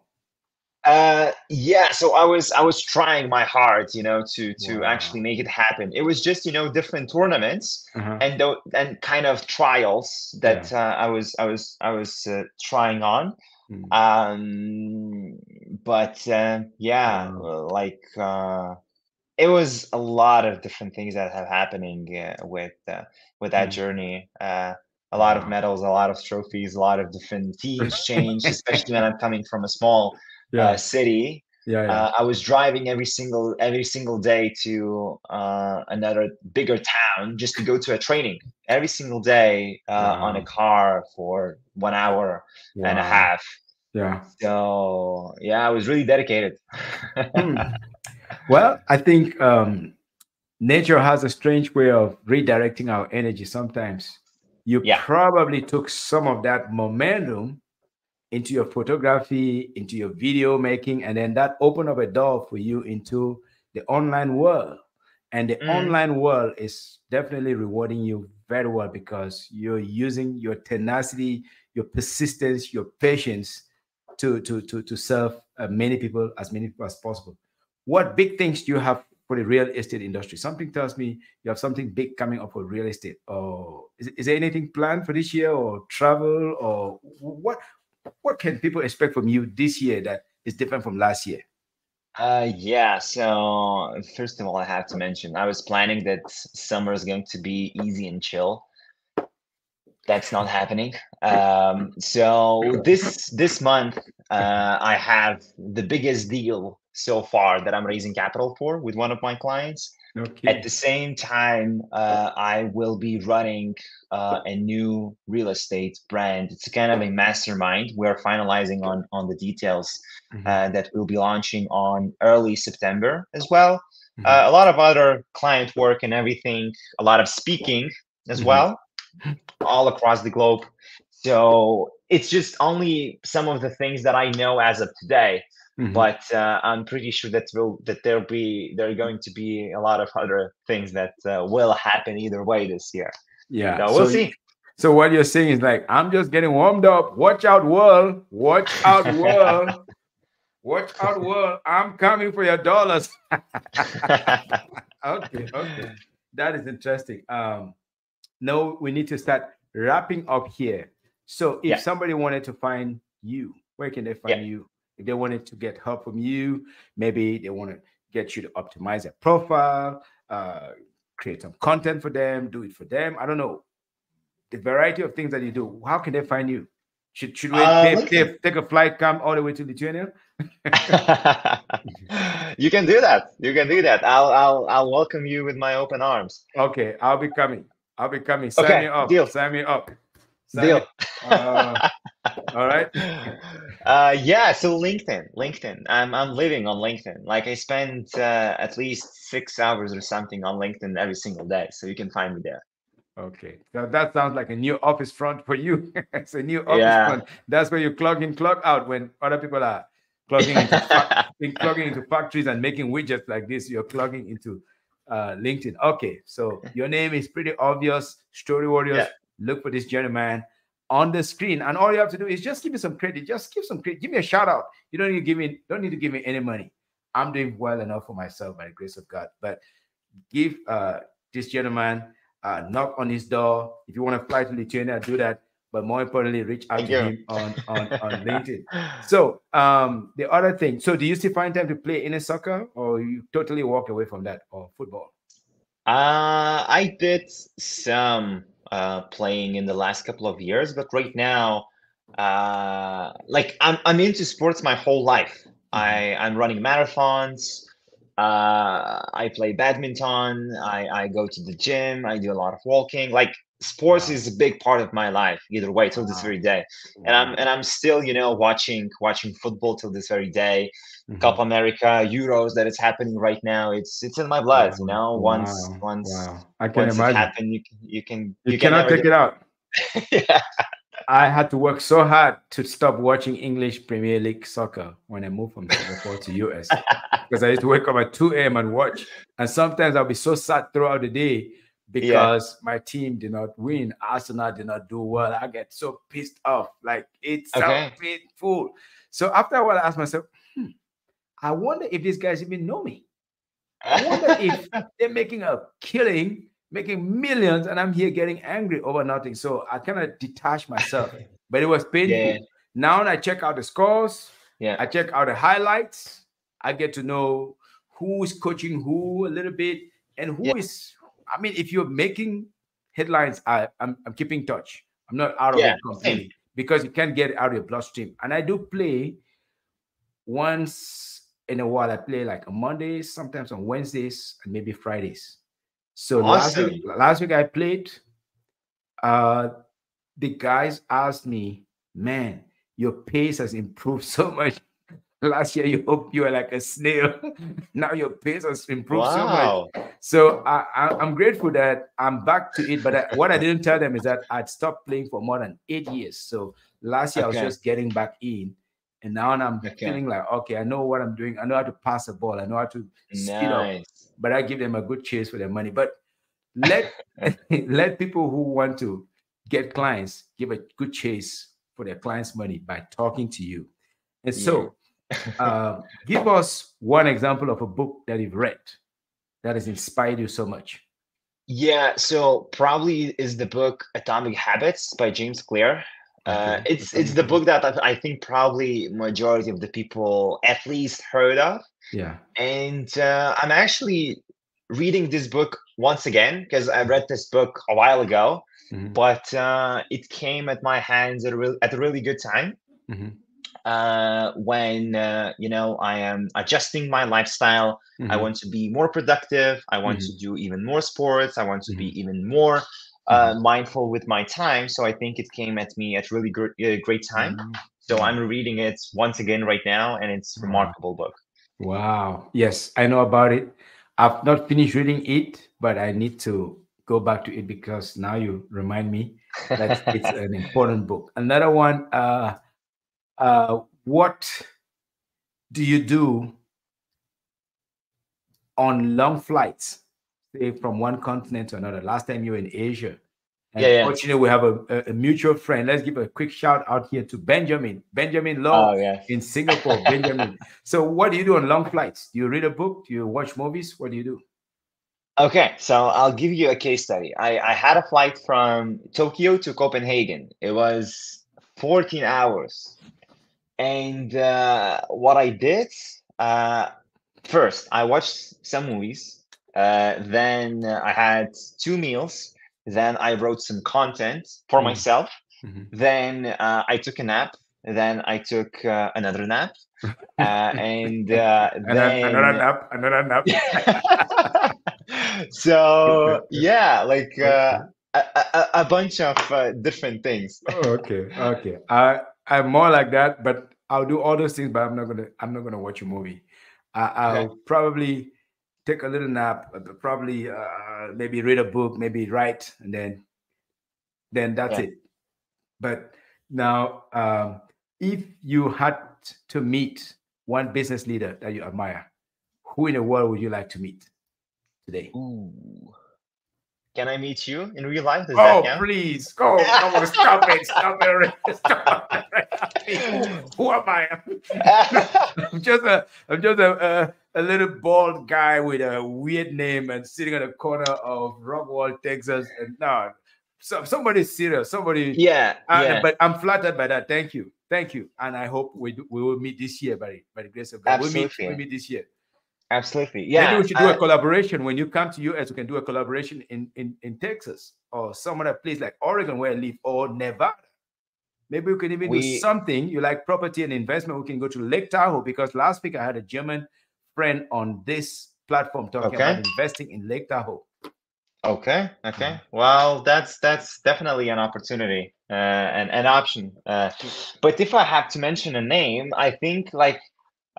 yeah, so I was trying my hard, to actually Wow. make it happen. It was just, different tournaments Uh-huh. and kind of trials Yeah. that I was trying on. Mm. Um, but yeah, Wow. it was a lot of different things that have happening with that Mm. journey. A lot of Wow. medals, a lot of trophies, a lot of different teams changed, especially when I'm coming from a small Yeah. city. Yeah. Yeah. I was driving every single day to another bigger town just to go to a training every single day on a Wow. car for 1 hour and a Wow. half. Yeah. So yeah, I was really dedicated. Hmm. Well, I think nature has a strange way of redirecting our energy sometimes. You Yeah. probably took some of that momentum into your photography, into your video making, and then that opened up a door for you into the online world. And the Mhm. online world is definitely rewarding you very well because you're using your tenacity, your persistence, your patience to serve many people as possible. What big things do you have for the real estate industry? Something tells me you have something big coming up for real estate. Or is there anything planned for this year, or travel, or what can people expect from you this year that is different from last year? Yeah, so first of all, I have to mention I was planning that summer is going to be easy and chill. That's not happening. So this month, I have the biggest deal so far that I'm raising capital for with one of my clients. At Okay. the same time, I will be running a new real estate brand. It's kind of a mastermind. We're finalizing on the details Mhm, that we'll be launching on early September as well. mhm, A lot of other client work and everything, a lot of speaking as mhm, well all across the globe. So it's just only some of the things that I know as of today, mhm. but I'm pretty sure there are going to be a lot of other things that will happen either way this year. Yeah. So we'll see. So what you're saying is like, I'm just getting warmed up. Watch out, world. Watch out, world. Watch out, world. I'm coming for your dollars. Okay. Okay. That is interesting. No, we need to start wrapping up here. So if Yeah, somebody wanted to find you, where can they yeah. find you? If they wanted to get help from you, maybe they want to get you to optimize their profile, uh, create some content for them, do it for them. I don't know the variety of things that you do. How can they find you? Should we LinkedIn. take a flight, come all the way to Lithuania? You can do that. You can do that. I'll welcome you with my open arms. Okay, I'll be coming. I'll be coming. Sign me Okay, up. deal. Sign me up. Sign me. Deal. All right. Yeah, so LinkedIn. I'm living on LinkedIn. Like I spend at least 6 hours or something on LinkedIn every single day, so you can find me there. Okay, so that sounds like a new office front for you. It's a new office Yeah. front. That's where you clog in, clog out when other people are plugging into factories and making widgets like this. You're plugging into LinkedIn. Okay, so your name is pretty obvious. Story Yeah. Warriors. Look for this gentleman on the screen, and all you have to do is just give me some credit. Just give some credit. Give me a shout out. You don't need to give me any money. I'm doing well enough for myself by the grace of God. But give this gentleman knock on his door. If you want to fly to Lithuania, do that. but more importantly, reach out Thank to you. him on LinkedIn. So the other thing, so do you still find time to play any soccer, or you totally walk away from that, or football? I did some playing in the last couple of years, but right now, like I'm into sports my whole life. Mhm. I'm running marathons. I play badminton. I go to the gym. I do a lot of walking. Like sports Wow. is a big part of my life either way till this Wow. very day. And Wow. I'm still, watching football till this very day. Mhm. Copa America, Euros that is happening right now. It's in my blood, you Wow. know. Once Wow. once Wow. I can once it imagine. happened, You you can cannot never take get. it out. Yeah. I had to work so hard to stop watching English Premier League soccer when I moved from Singapore to US because I used to wake up at 2 a.m. and watch. And sometimes I'll be so sad throughout the day Yeah. because my team did not win. Arsenal did not do well. I get so pissed off. Like it's so Okay. painful. So after a while, I asked myself, I wonder if these guys even know me. I wonder if they're making a killing, making millions, and I'm here getting angry over nothing. So I kind of detached myself, but it was Yeah. painful. Now I check out the scores, Yeah. I check out the highlights, I get to know who is coaching who a little bit and Yeah. who is. I mean, if you're making headlines, I'm keeping touch. I'm not out of Yeah. it Same. completely because you can't get it out of your bloodstream. And I do play once in a while. I play like on Mondays, sometimes on Wednesdays, and maybe Fridays. So Awesome. last week I played. Uh, the guys asked me, "Man, your pace has improved so much. Last year you were like a snail. Now your pace has improved so much." Wow. So I'm grateful that I'm back to it. But what I didn't tell them is that I'd stopped playing for more than 8 years. So last year I was Okay. just getting back in, and now I'm Okay. feeling like, okay, I know what I'm doing. I know how to pass the ball. I know how to speed up. Nice. But I give them a good chase for their money. But let let people who want to get clients give a good chase for their clients' money by talking to you. And Yeah. so, give us one example of a book that you've read that has inspired you so much. Yeah, so probably is the book Atomic Habits by James Clear. Okay. It's the book that I think probably majority of the people at least heard of. Yeah. And I'm actually reading this book once again because I read this book a while ago, Hmm. but it came at my hands at a really good time Hmm. when I am adjusting my lifestyle. I Hmm. want to be more productive. I want to Hmm. do even more sports. I want to be Hmm. even more Hmm. mindful with my time. So I think it came at me at really great time. Wow. So Wow. I'm reading it once again right now, and it's a Wow. remarkable book. Wow. Yes, I know about it. I've not finished reading it, but I need to go back to it because now you remind me that it's an important book. Another one, what do you do on long flights, say from one continent to another? Last time you were in Asia. Yeah, And yeah. fortunately, we have a mutual friend. Let's give a quick shout out here to Benjamin. Benjamin Law Oh, yeah. in Singapore. Benjamin. So, what do you do on long flights? Do you read a book? Do you watch movies? What do you do? Okay, so I'll give you a case study. I had a flight from Tokyo to Copenhagen. It was 14 hours. And what I did, first, I watched some movies. Then I had two meals. Then I wrote some content for Mm, myself. mhm. Then I took a nap. Then I took another nap. And And then another then nap, another nap. so yeah, like Okay. a bunch of different things. Oh, okay. Okay. I'm more like that, but I'll do all those things, but I'm not gonna watch a movie. Okay. I'll probably take a little nap, probably maybe read a book, maybe write, and then that's Yeah. it. But now, if you had to meet one business leader that you admire, who in the world would you like to meet today? Ooh. Can I meet you in real life? Does that Oh, count? please. Oh, come on. Stop it. Stop it. Stop it. I mean, who am I? I'm just a little bald guy with a weird name and sitting on the corner of Rockwall, Texas. And no, somebody serious, somebody. Yeah, yeah, But I'm flattered by that. Thank you, and I hope we will meet this year by the grace of God. We absolutely, meet this year. absolutely. Maybe Yeah, we should do a collaboration when you come to US. We can do a collaboration in Texas or some other place like Oregon where I live or Nevada. Maybe we can even do we something. You like property and investment? We can go to Lake Tahoe because last week I had a German friend on this platform talking about okay. investing in Lake Tahoe. Okay, Mhm. okay. Well, that's definitely an opportunity and an option. But if I have to mention a name, I think like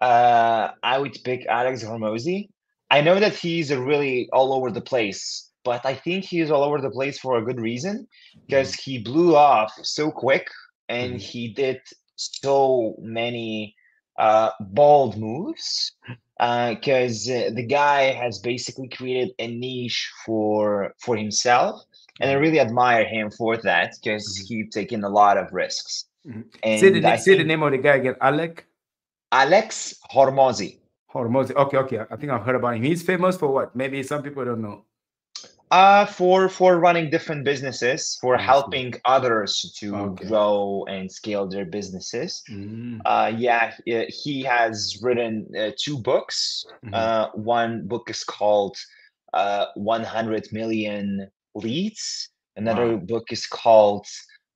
I would pick Alex Hormozy. I know that he's a really all over the place, but I think he's all over the place for a good reason because Mhm. he blew off so quick and Mhm. he did so many bold moves because the guy has basically created a niche for himself, and I Mhm. really admire him for that because Mhm. he's taken a lot of risks. Mhm. And I Say the think name of the guy again. Alec Alex Hormozy. Hormozy. Okay, okay. I think I've heard about him. He's famous for what? Maybe some people don't know. For running different businesses, for I see. helping others to Okay. grow and scale their businesses. Mm. Yeah, he has written two books. Mhm. One book is called 100 Million Leads. Another Wow. book is called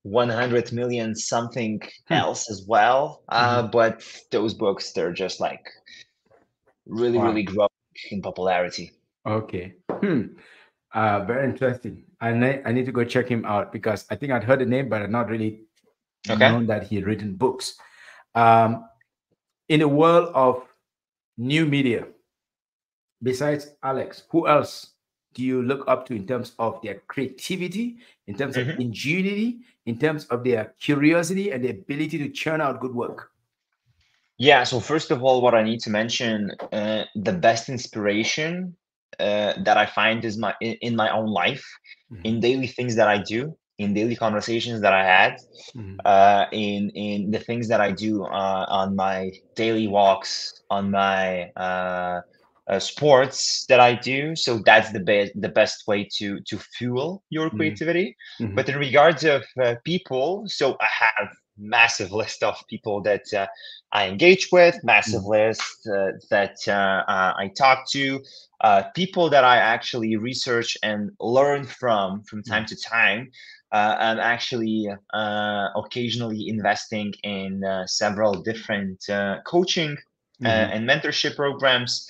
100 Million something Hmm. else as well. Mhm. But those books, they're just like really, Wow. really growing in popularity. Okay. Very interesting. I need to go check him out because I think I'd heard the name, but I'd not really Okay. known that he had written books. Um, in the world of new media, besides Alex, who else do you look up to in terms of their creativity, in terms of Mhm. ingenuity, in terms of their curiosity and the ability to churn out good work? Yeah, so first of all, what I need to mention, the best inspiration that I find is in my own life, Mhm. in daily things that I do, in daily conversations that I had, Mhm. in the things that I do on my daily walks, on my sports that I do. So that's the best way to fuel your Mhm. creativity. But Mhm. in regards of people, so I have massive list of people that I engage with, massive Mhm. list that I talk to, people that I actually research and learn from time Mhm. to time. I'm actually occasionally investing in several different coaching Mhm. and mentorship programs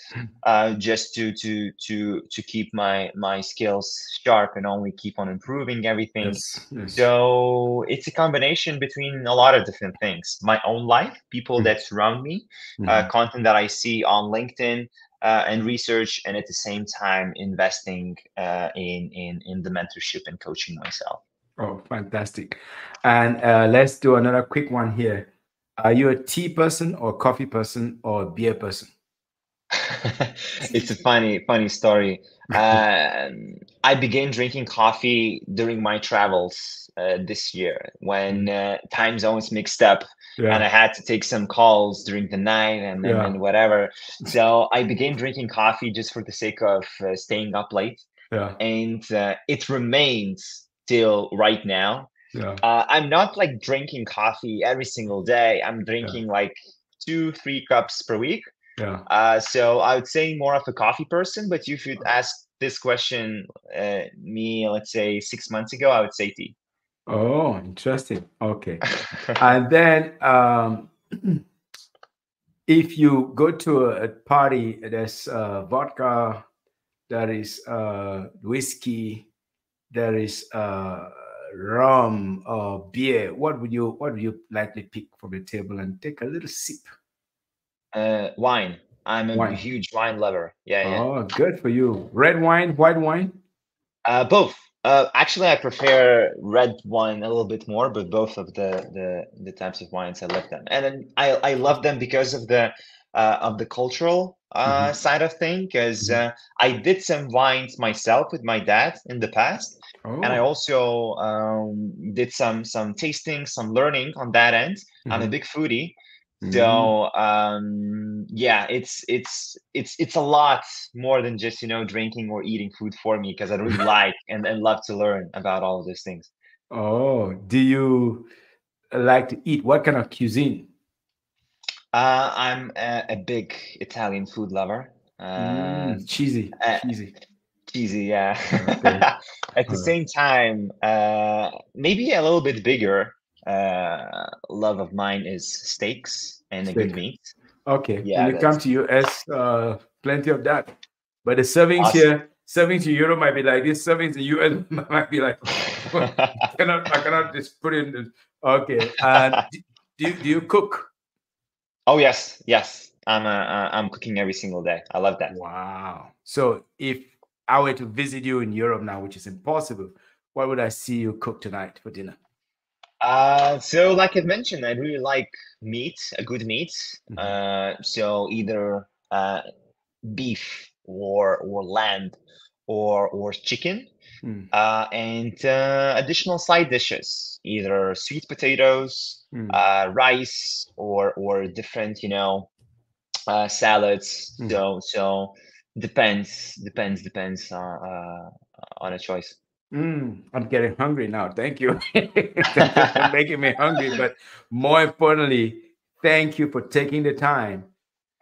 just to keep my skills sharp and only keep on improving everything. Yes. Yes. So it's a combination between a lot of different things. My own life, people Mhm. that surround me, Mhm. content that I see on LinkedIn, and research, and at the same time investing in the mentorship and coaching myself. Oh, fantastic. And let's do another quick one here. Are you a tea person or coffee person or beer person? It's a funny story. I began drinking coffee during my travels this year when Mm. time zones mixed up and Yeah, I had to take some calls during the night and yeah, whatever. So I began drinking coffee just for the sake of staying up late, yeah, and it remains till right now. yeah, I'm not like drinking coffee every single day. I'm yeah, drinking like 2, 3 cups per week. yeah. So I would say more of a coffee person, but you should ask this question me, let's say 6 months ago, I would say tea. Oh, interesting. Okay. And then if you go to a party, there's vodka, there is whiskey, there is rum or beer. What would you likely pick from the table and take a little sip? Wine. I'm a Wine. huge wine lover. Yeah, yeah. Oh, good for you. Red wine, white wine. Both. Actually, I prefer red wine a little bit more, but both of the types of wines I love them, and then I love them because of the cultural Mhm. side of thing. Because Mhm. I did some wines myself with my dad in the past, and I Oh. also did some tasting, some learning on that end. I'm a Mhm. big foodie, Mm. So yeah, it's a lot more than just drinking or eating food for me, because I really like and love to learn about all of those things. Oh, do you like to eat? What kind of cuisine? I'm a big Italian food lover. Mm, cheesy, Uh, cheesy. Cheesy, yeah. Okay. At the Uh, same time, maybe a little bit bigger love of mine is steaks and a good Steak. meat. Okay. When Yeah, you come that's to US, plenty of that. But the servings awesome. here, servings in Europe might be like this. Servings in US might be like, I cannot just put in. Okay. And do you cook? Oh yes, yes. I'm cooking every single day. I love that. Wow. So if I were to visit you in Europe now, which is impossible, what would I see you cook tonight for dinner? So like I mentioned, I really like meat, a good meat. Mhm. So either beef or lamb or chicken. Mm, And additional side dishes, either sweet potatoes, mm, rice, or different, salads. mm. So depends on a choice. I'm getting hungry now. Thank you. Thank you for making me hungry. But more importantly, thank you for taking the time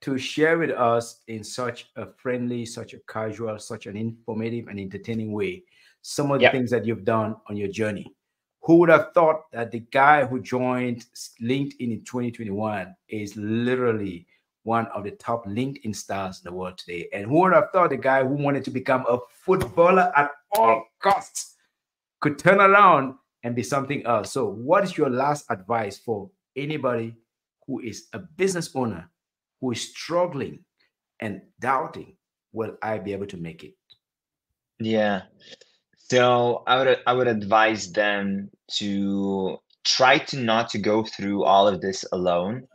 to share with us in such a friendly, such a casual, such an informative and entertaining way some of the Yep. things that you've done on your journey. Who would have thought that the guy who joined LinkedIn in 2021 is literally one of the top LinkedIn stars in the world today? And who would have thought the guy who wanted to become a footballer at all costs could turn around and be something else? So, what is your last advice for anybody who is a business owner who is struggling and doubting, will I be able to make it? Yeah. So I would advise them to try to not to go through all of this alone,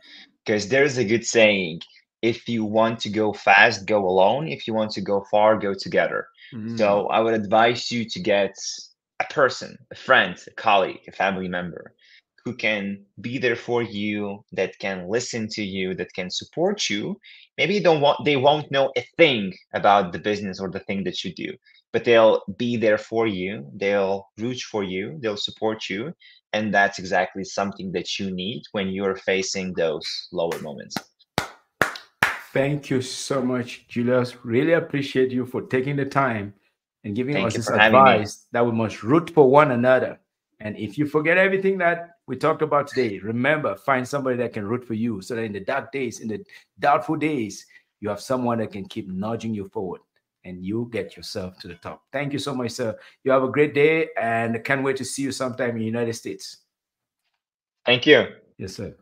because there's a good saying, if you want to go fast, go alone. If you want to go far, go together. Mm, So I would advise you to get a person, a friend, a colleague, a family member who can be there for you, that can listen to you, that can support you. Maybe they won't know a thing about the business or the thing that you do, but they'll be there for you. They'll root for you. They'll support you. And that's exactly something that you need when you're facing those lower moments. Thank you so much, Julius. Really appreciate you for taking the time and giving Thank us you this for having me. advice that we must root for one another. And if you forget everything that we talked about today, remember, find somebody that can root for you so that in the dark days, in the doubtful days, you have someone that can keep nudging you forward and you get yourself to the top. Thank you so much, sir. You have a great day and I can't wait to see you sometime in the United States. Thank you. Yes, sir.